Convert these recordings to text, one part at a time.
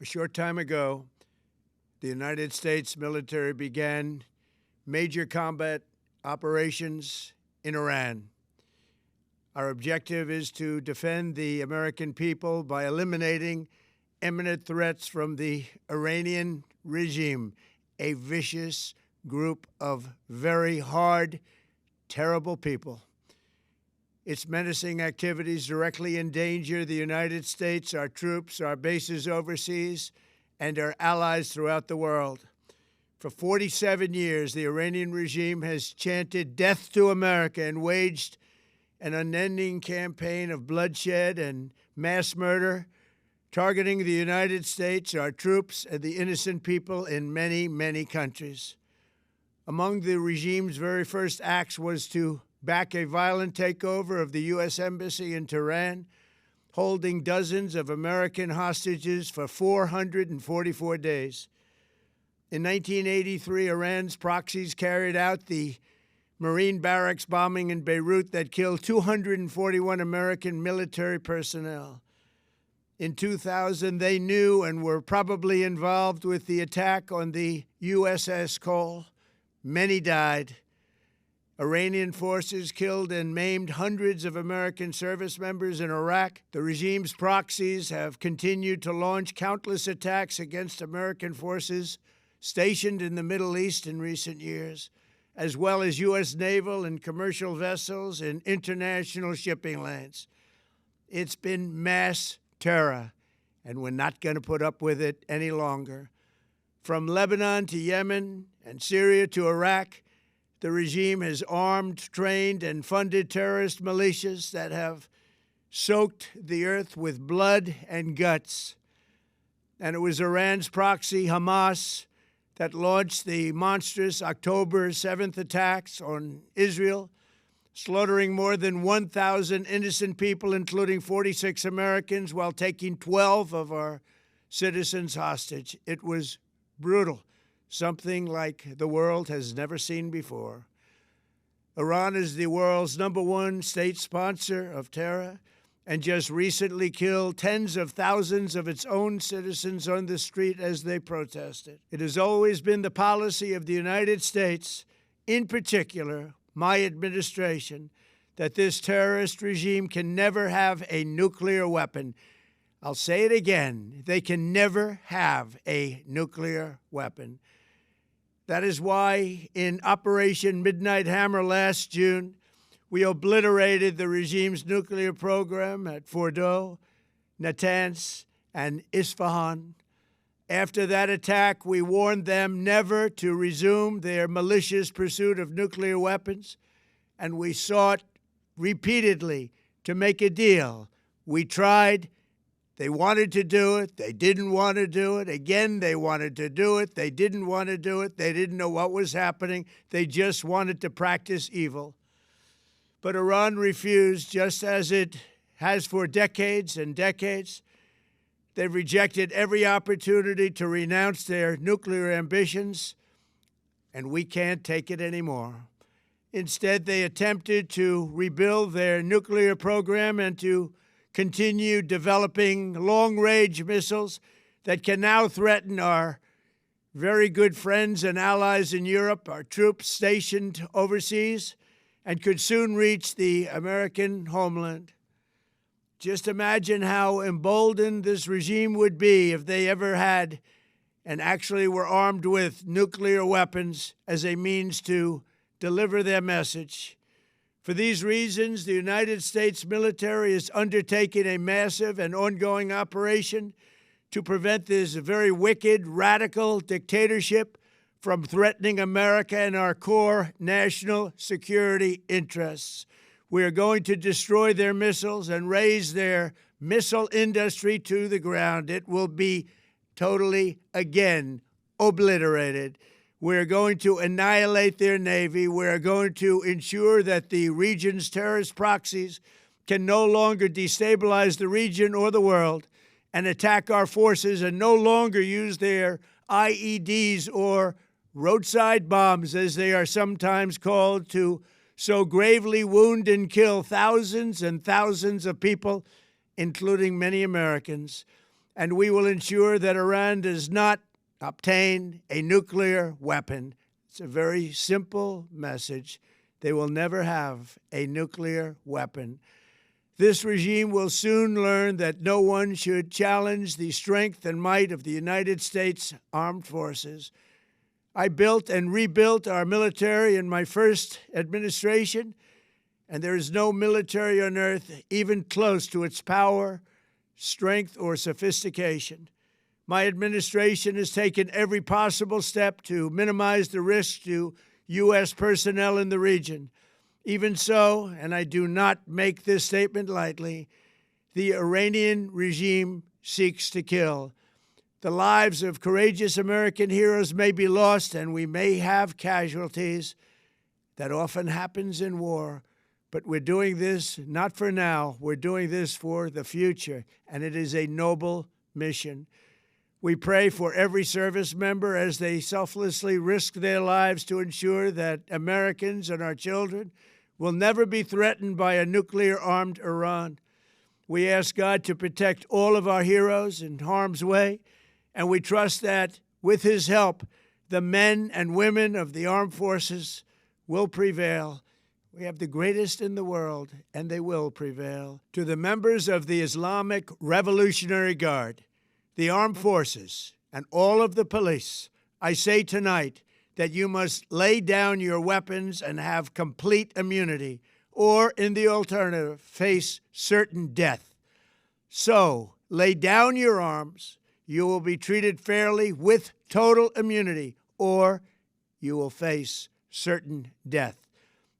A short time ago, the United States military began major combat operations in Iran. Our objective is to defend the American people by eliminating imminent threats from the Iranian regime, a vicious group of very hard, terrible people. Its menacing activities directly endanger the United States, our troops, our bases overseas, and our allies throughout the world. For 47 years, the Iranian regime has chanted death to America and waged an unending campaign of bloodshed and mass murder, targeting the United States, our troops, and the innocent people in many, many countries. Among the regime's very first acts was to back a violent takeover of the U.S. Embassy in Tehran, holding dozens of American hostages for 444 days. In 1983, Iran's proxies carried out the Marine barracks bombing in Beirut that killed 241 American military personnel. In 2000, they knew and were probably involved with the attack on the USS Cole. Many died. Iranian forces killed and maimed hundreds of American service members in Iraq. The regime's proxies have continued to launch countless attacks against American forces stationed in the Middle East in recent years, as well as U.S. naval and commercial vessels in international shipping lanes. It's been mass terror, and we're not going to put up with it any longer. From Lebanon to Yemen and Syria to Iraq, the regime has armed, trained, and funded terrorist militias that have soaked the earth with blood and guts. And it was Iran's proxy, Hamas, that launched the monstrous October 7th attacks on Israel, slaughtering more than 1,000 innocent people, including 46 Americans, while taking 12 of our citizens hostage. It was brutal, something like the world has never seen before. Iran is the world's #1 state sponsor of terror and just recently killed tens of thousands of its own citizens on the street as they protested. It has always been the policy of the United States, in particular, my administration, that this terrorist regime can never have a nuclear weapon. I'll say it again, they can never have a nuclear weapon. That is why in Operation Midnight Hammer last June, we obliterated the regime's nuclear program at Fordow, Natanz, and Isfahan. After that attack, we warned them never to resume their malicious pursuit of nuclear weapons, and we sought repeatedly to make a deal. We tried. They wanted to do it. They didn't want to do it. Again, they wanted to do it. They didn't want to do it. They didn't know what was happening. They just wanted to practice evil. But Iran refused, just as it has for decades and decades. They've rejected every opportunity to renounce their nuclear ambitions, and we can't take it anymore. Instead, they attempted to rebuild their nuclear program and to continue developing long-range missiles that can now threaten our very good friends and allies in Europe, our troops stationed overseas, and could soon reach the American homeland. Just imagine how emboldened this regime would be if they ever had and actually were armed with nuclear weapons as a means to deliver their message. For these reasons, the United States military is undertaking a massive and ongoing operation to prevent this very wicked, radical dictatorship from threatening America and our core national security interests. We are going to destroy their missiles and raise their missile industry to the ground. It will be totally, again, obliterated. We're going to annihilate their Navy. We're going to ensure that the region's terrorist proxies can no longer destabilize the region or the world and attack our forces and no longer use their IEDs or roadside bombs, as they are sometimes called, to so gravely wound and kill thousands and thousands of people, including many Americans. and we will ensure that Iran does not obtain a nuclear weapon. It's a very simple message. They will never have a nuclear weapon. This regime will soon learn that no one should challenge the strength and might of the United States Armed Forces. I built and rebuilt our military in my first administration, and there is no military on earth even close to its power, strength, or sophistication. My administration has taken every possible step to minimize the risk to U.S. personnel in the region. Even so, and I do not make this statement lightly, the Iranian regime seeks to kill. The lives of courageous American heroes may be lost, and we may have casualties. That often happens in war. But we're doing this not for now. We're doing this for the future, and it is a noble mission. We pray for every service member as they selflessly risk their lives to ensure that Americans and our children will never be threatened by a nuclear-armed Iran. We ask God to protect all of our heroes in harm's way, and we trust that, with His help, the men and women of the armed forces will prevail. We have the greatest in the world, and they will prevail. To the members of the Islamic Revolutionary Guard, the armed forces, and all of the police, I say tonight that you must lay down your weapons and have complete immunity, or, in the alternative, face certain death. So, lay down your arms. You will be treated fairly with total immunity, or you will face certain death.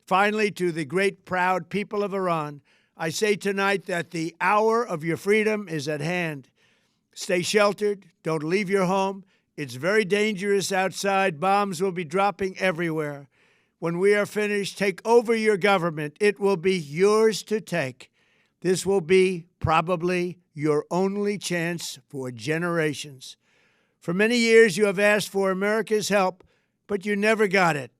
Finally, to the great, proud people of Iran, I say tonight that the hour of your freedom is at hand. Stay sheltered. Don't leave your home. It's very dangerous outside. Bombs will be dropping everywhere. When we are finished, take over your government. It will be yours to take. This will be probably your only chance for generations. For many years, you have asked for America's help, but you never got it.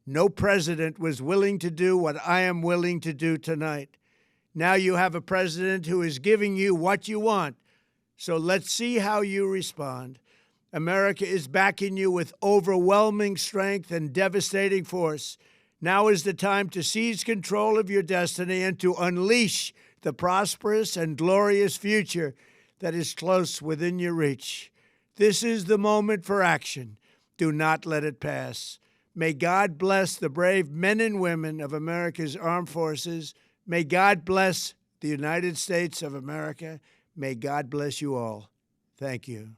No president was willing to do what I am willing to do tonight. Now you have a president who is giving you what you want. So let's see how you respond. America is backing you with overwhelming strength and devastating force. Now is the time to seize control of your destiny and to unleash the prosperous and glorious future that is close within your reach. This is the moment for action. Do not let it pass. May God bless the brave men and women of America's armed forces. May God bless the United States of America. May God bless you all. Thank you.